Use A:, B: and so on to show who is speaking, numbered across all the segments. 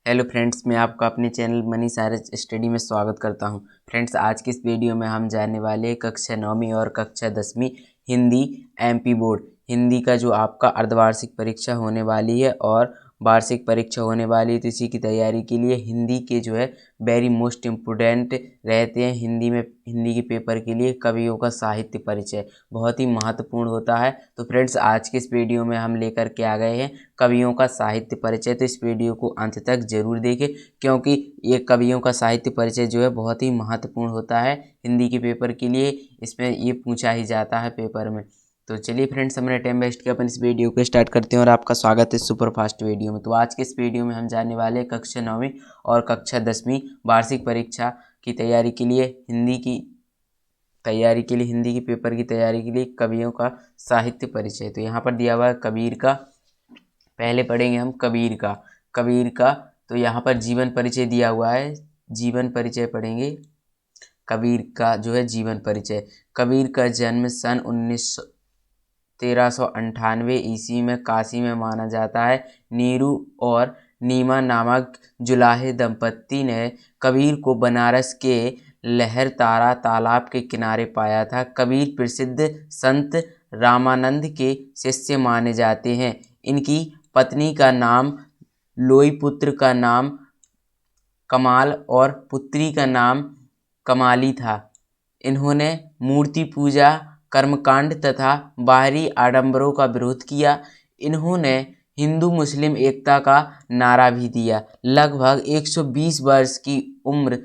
A: Hello friends, मैं आपका अपने चैनल मनी साइरस स्टडी में स्वागत करता हूं। फ्रेंड्स, आज की इस वीडियो में हम जानने वाले हैं कक्षा 9वीं और कक्षा 10वीं हिंदी एमपी बोर्ड हिंदी का जो आपका अर्धवार्षिक परीक्षा होने वाली है और वार्षिक परीक्षा होने वाली है, तो इसी की तैयारी के लिए हिंदी के जो है वेरी मोस्ट इम्पोर्टेंट रहते हैं। हिंदी के पेपर के लिए कवियों का साहित्य परिचय बहुत ही महत्वपूर्ण होता है। तो फ्रेंड्स, आज के इस वीडियो में हम लेकर के आ गए हैं कवियों का साहित्य परिचय। तो इस वीडियो को अंत तक जरूर देखें, क्योंकि ये कवियों का साहित्य परिचय जो है बहुत ही महत्वपूर्ण होता है हिंदी के पेपर के लिए। इसमें ये पूछा ही जाता है पेपर में। तो चलिए फ्रेंड्स, हमने टाइम वेस्ट किया, अपन इस वीडियो को स्टार्ट करते हैं और आपका स्वागत है सुपर फास्ट वीडियो में। तो आज के इस वीडियो में हम जानने वाले हैं कक्षा 9वीं और कक्षा 10वीं वार्षिक परीक्षा की तैयारी के लिए हिंदी के पेपर की तैयारी के लिए कवियों का साहित्य परिचय। तो यहाँ पर दिया हुआ है कबीर का। पहले पढ़ेंगे हम कबीर का। तो यहाँ पर जीवन परिचय दिया हुआ है, जीवन परिचय पढ़ेंगे। कबीर का जो है जीवन परिचय। कबीर का जन्म सन 1398 ईस्वी में काशी में माना जाता है। नीरू और नीमा नामक जुलाहे दंपत्ति ने कबीर को बनारस के लहरतारा तालाब के किनारे पाया था। कबीर प्रसिद्ध संत रामानंद के शिष्य माने जाते हैं। इनकी पत्नी का नाम लोई, पुत्र का नाम कमाल और पुत्री का नाम कमाली था। इन्होंने मूर्ति पूजा, कर्मकांड तथा बाहरी आडंबरों का विरोध किया। इन्होंने हिंदू मुस्लिम एकता का नारा भी दिया। लगभग 120 वर्ष की उम्र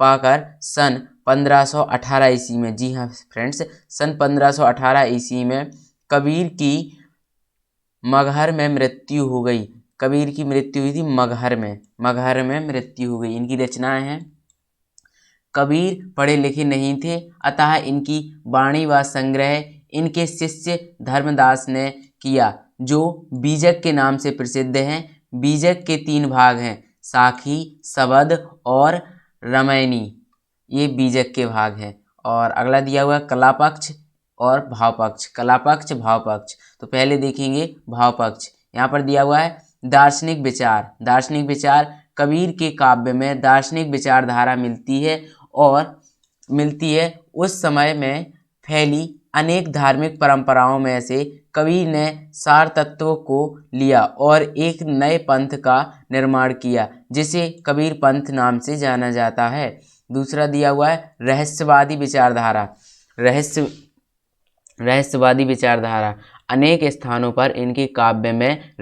A: पाकर सन 1518 ईस्वी में, जी हाँ फ्रेंड्स, सन 1518 ईस्वी में कबीर की मगहर में मृत्यु हो गई। कबीर की मृत्यु हुई थी मगहर में मृत्यु हो गई। इनकी रचनाएं हैं। कबीर पढ़े लिखे नहीं थे, अतः इनकी वाणी व संग्रह इनके शिष्य धर्मदास ने किया, जो बीजक के नाम से प्रसिद्ध हैं। बीजक के 3 भाग हैं, साखी, सबद और रमैनी। ये बीजक के भाग हैं। और अगला दिया हुआ कलापक्ष और भावपक्ष। कलापक्ष, भावपक्ष। तो पहले देखेंगे भावपक्ष। यहाँ पर दिया हुआ है दार्शनिक विचार। दार्शनिक विचार, कबीर के काव्य में दार्शनिक विचारधारा मिलती है। उस समय में फैली अनेक धार्मिक परंपराओं में से कबीर ने सार तत्वों को लिया और एक नए पंथ का निर्माण किया, जिसे कबीर पंथ नाम से जाना जाता है। दूसरा दिया हुआ है रहस्यवादी विचारधारा। रहस्यवादी विचारधारा, अनेक स्थानों पर इनके काव्य में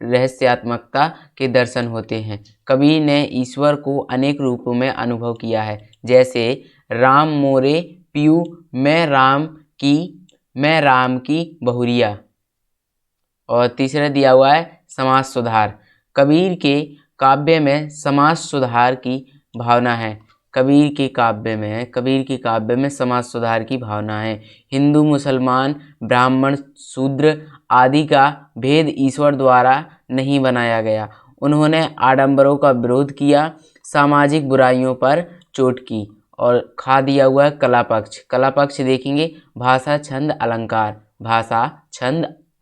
A: रहस्यात्मकता के दर्शन होते हैं। कबीर ने ईश्वर को अनेक रूपों में अनुभव किया है, जैसे राम मोरे पियू, मैं राम की बहुरिया। और तीसरा दिया हुआ है समाज सुधार। कबीर के काव्य में समाज सुधार की भावना है। कबीर के काव्य में समाज सुधार की भावना है। हिंदू, मुसलमान, ब्राह्मण, शूद्र आदि का भेद ईश्वर द्वारा नहीं बनाया गया। उन्होंने आडंबरों का विरोध किया, सामाजिक बुराइयों पर चोट की। और खा दिया हुआ है कलापक्ष। कलापक्ष देखेंगे भाषा, छंद,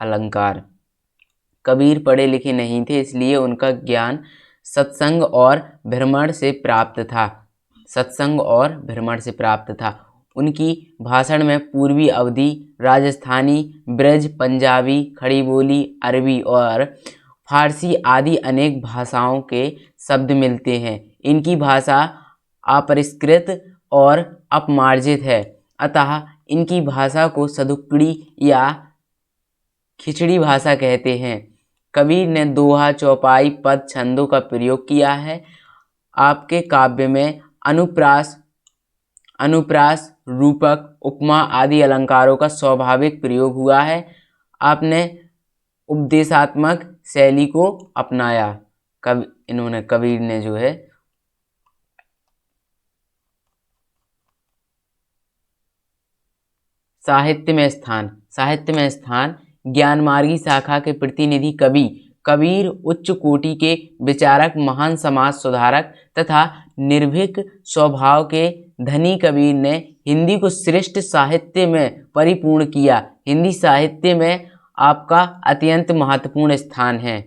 A: अलंकार। कबीर पढ़े लिखे नहीं थे, इसलिए उनका ज्ञान सत्संग और भ्रमण से प्राप्त था। उनकी भाषण में पूर्वी अवधी, राजस्थानी, ब्रज, पंजाबी, खड़ी बोली, अरबी और फारसी आदि अनेक भाषाओं के शब्द मिलते हैं। इनकी भाषा अपरिष्कृत और अपमार्जित है, अतः इनकी भाषा को सदुक्कड़ी या खिचड़ी भाषा कहते हैं। कबीर ने दोहा, चौपाई, पद, छंदों का प्रयोग किया है। आपके काव्य में अनुप्रास, रूपक, उपमा आदि अलंकारों का स्वाभाविक प्रयोग हुआ है। आपने उपदेशात्मक शैली को अपनाया। कबीर ने जो है साहित्य में स्थान ज्ञानमार्गी शाखा के प्रतिनिधि कबीर उच्च कोटि के विचारक, महान समाज सुधारक तथा निर्भीक स्वभाव के धनी कबीर ने हिंदी को श्रेष्ठ साहित्य में परिपूर्ण किया। हिंदी साहित्य में आपका अत्यंत महत्वपूर्ण स्थान है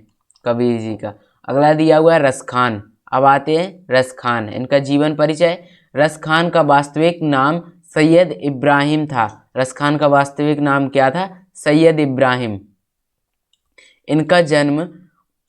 A: कबीर जी का। अगला दिया हुआ है रसखान। अब आते हैं रसखान, इनका जीवन परिचय। रसखान का वास्तविक नाम सैयद इब्राहिम था। रसखान का वास्तविक नाम क्या था? सैयद इब्राहिम। इनका जन्म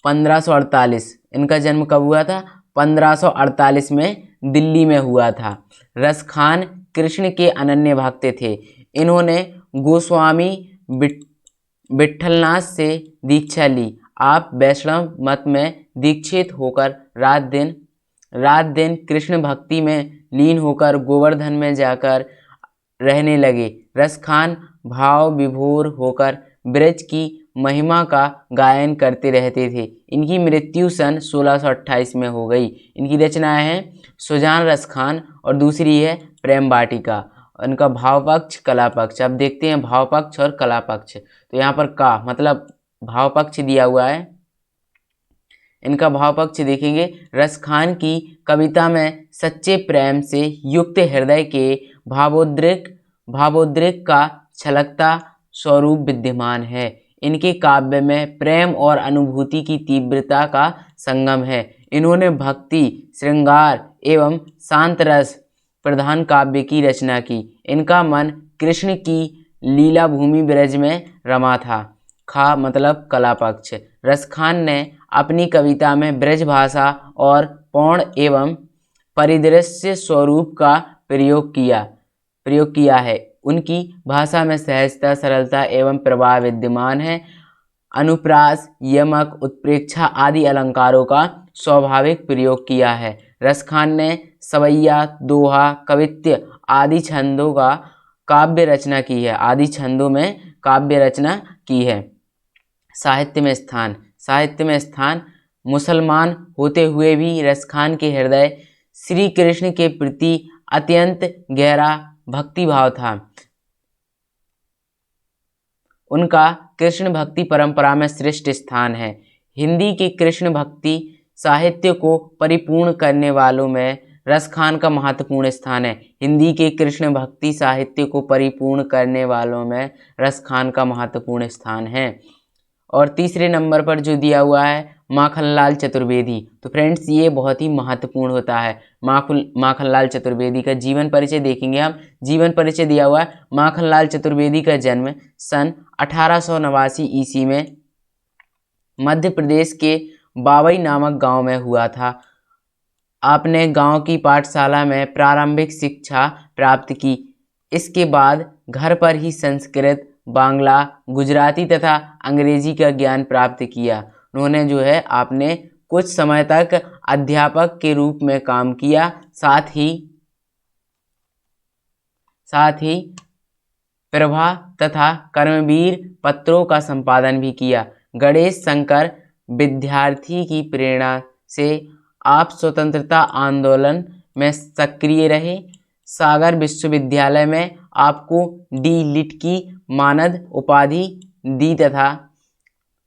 A: 1548, इनका जन्म कब हुआ था? 1548 में दिल्ली में हुआ था। रसखान कृष्ण के अनन्य भक्त थे। इन्होंने गोस्वामी विट्ठलनाथ से दीक्षा ली। आप वैष्णव मत में दीक्षित होकर रात दिन कृष्ण भक्ति में लीन होकर गोवर्धन में जाकर रहने लगे। रसखान भाव विभोर होकर ब्रज की महिमा का गायन करते रहते थे। इनकी मृत्यु सन 1628 में हो गई। इनकी रचनाएं हैं सुजान रसखान और दूसरी है प्रेम वाटिका। इनका भाव पक्ष कला पक्ष। अब देखते हैं भाव पक्ष और कला पक्ष। तो यहाँ पर का मतलब भाव पक्ष दिया हुआ है। इनका भाव पक्ष देखेंगे। रसखान की कविता में सच्चे प्रेम से युक्त हृदय के भावोद्रेक का छलकता स्वरूप विद्यमान है। इनके काव्य में प्रेम और अनुभूति की तीव्रता का संगम है। इन्होंने भक्ति, श्रृंगार एवं शांत रस प्रधान काव्य की रचना की। इनका मन कृष्ण की लीला भूमि ब्रज में रमा था। खा मतलब कला पक्ष। रसखान ने अपनी कविता में ब्रज भाषा और पौण एवं परिदृश्य स्वरूप का प्रयोग किया है। उनकी भाषा में सहजता, सरलता एवं प्रवाह विद्यमान है। अनुप्रास, यमक, उत्प्रेक्षा आदि अलंकारों का स्वाभाविक प्रयोग किया है। रसखान ने सवैया, दोहा, कवित्य आदि छंदों का काव्य रचना की है। आदि छंदों में काव्य रचना की है। साहित्य में स्थान मुसलमान होते हुए भी रसखान के हृदय श्री कृष्ण के प्रति अत्यंत गहरा भक्ति भाव था। उनका कृष्ण भक्ति परंपरा में श्रेष्ठ स्थान है। हिंदी के कृष्ण भक्ति साहित्य को परिपूर्ण करने वालों में रसखान का महत्वपूर्ण स्थान है। हिंदी के कृष्ण भक्ति साहित्य को परिपूर्ण करने वालों में रसखान का महत्वपूर्ण स्थान है। और तीसरे नंबर पर जो दिया हुआ है माखनलाल चतुर्वेदी। तो फ्रेंड्स ये बहुत ही महत्वपूर्ण होता है। माखनलाल चतुर्वेदी का जीवन परिचय देखेंगे हम। जीवन परिचय दिया हुआ है। माखनलाल चतुर्वेदी का जन्म सन 1889 ईस्वी में मध्य प्रदेश के बावई नामक गांव में हुआ था। आपने गांव की पाठशाला में प्रारंभिक शिक्षा प्राप्त की। इसके बाद घर पर ही संस्कृत, बांग्ला, गुजराती तथा अंग्रेजी का ज्ञान प्राप्त किया। उन्होंने जो है आपने कुछ समय तक अध्यापक के रूप में काम किया। साथ ही प्रभा तथा कर्मवीर पत्रों का संपादन भी किया। गणेश शंकर विद्यार्थी की प्रेरणा से आप स्वतंत्रता आंदोलन में सक्रिय रहे। सागर विश्वविद्यालय में आपको डी.लिट की मानद उपाधि दी तथा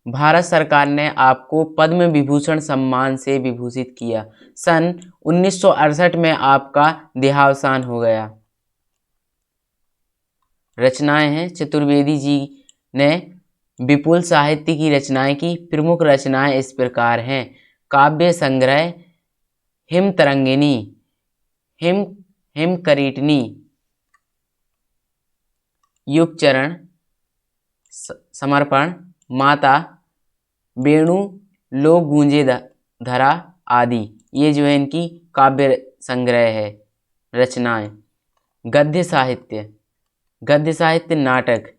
A: भारत सरकार ने आपको पद्म विभूषण सम्मान से विभूषित किया। सन 1968 में आपका देहावसान हो गया। रचनाएं हैं। चतुर्वेदी जी ने विपुल साहित्य की रचनाएं की। प्रमुख रचनाएं इस प्रकार हैं। काव्य संग्रह हिमतरंगिनी, हिमकरीटनी, युगचरण, समर्पण, माता, वेणु लो गूंजे धरा आदि। ये जो है इनकी काव्य संग्रह है रचनाएं। गद्य साहित्य नाटक,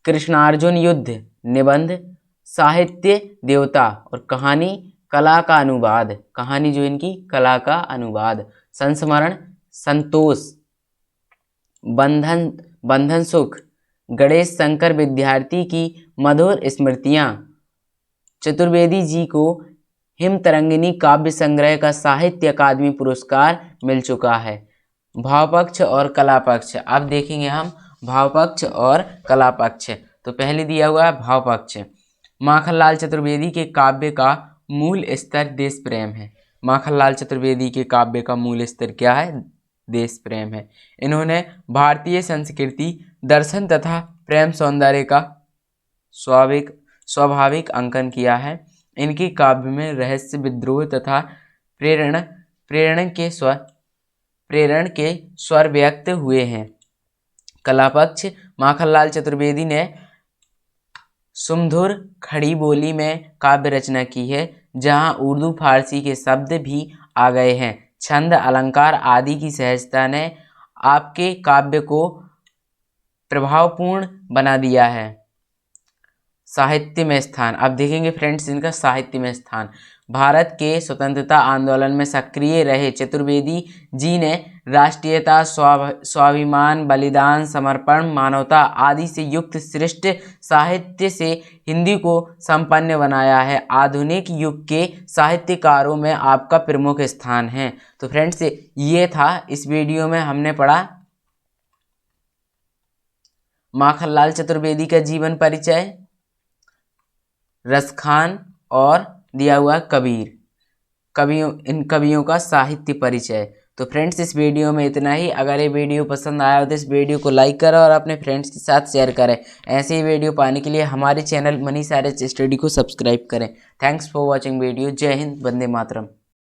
A: कृष्णार्जुन युद्ध, निबंध, साहित्य देवता और कहानी, कला का अनुवाद। कहानी जो इनकी कला का अनुवाद। संस्मरण, संतोष, बंधन सुख, गणेश शंकर विद्यार्थी की मधुर स्मृतियाँ। चतुर्वेदी जी को हिमतरंगिनी काव्य संग्रह का साहित्य अकादमी पुरस्कार मिल चुका है। भावपक्ष और कला पक्ष। अब देखेंगे हम भावपक्ष और कला पक्ष। तो पहले दिया हुआ है भावपक्ष। माखनलाल चतुर्वेदी के काव्य का मूल स्तर देश प्रेम है। माखनलाल चतुर्वेदी के काव्य का मूल स्तर क्या है? देश प्रेम है। इन्होंने भारतीय संस्कृति, दर्शन तथा प्रेम सौंदर्य का स्वाभाविक अंकन किया है। इनकी काव्य में रहस्य, विद्रोह तथा प्रेरण के स्वर व्यक्त हुए हैं। कला पक्ष, माखनलाल चतुर्वेदी ने सुमधुर खड़ी बोली में काव्य रचना की है, जहां उर्दू फारसी के शब्द भी आ गए हैं। छंद, अलंकार आदि की सहजता ने आपके काव्य को प्रभावपूर्ण बना दिया है। साहित्य में स्थान, अब देखेंगे फ्रेंड्स इनका साहित्य में स्थान। भारत के स्वतंत्रता आंदोलन में सक्रिय रहे चतुर्वेदी जी ने राष्ट्रीयता, स्वाभिमान, बलिदान, समर्पण, मानवता आदि से युक्त श्रेष्ठ साहित्य से हिंदी को संपन्न बनाया है। आधुनिक युग के साहित्यकारों में आपका प्रमुख स्थान है। तो फ्रेंड्स ये था इस वीडियो में हमने पढ़ा माखनलाल चतुर्वेदी का जीवन परिचय, रसखान और दिया हुआ इन कवियों का साहित्य परिचय। तो फ्रेंड्स इस वीडियो में इतना ही। अगर ये वीडियो पसंद आया हो तो इस वीडियो को लाइक करें और अपने फ्रेंड्स के साथ शेयर करें। ऐसे ही वीडियो पाने के लिए हमारे चैनल मनीष आर्य स्टडी को सब्सक्राइब करें। Thanks for watching video. जय हिंद, वंदे मातरम।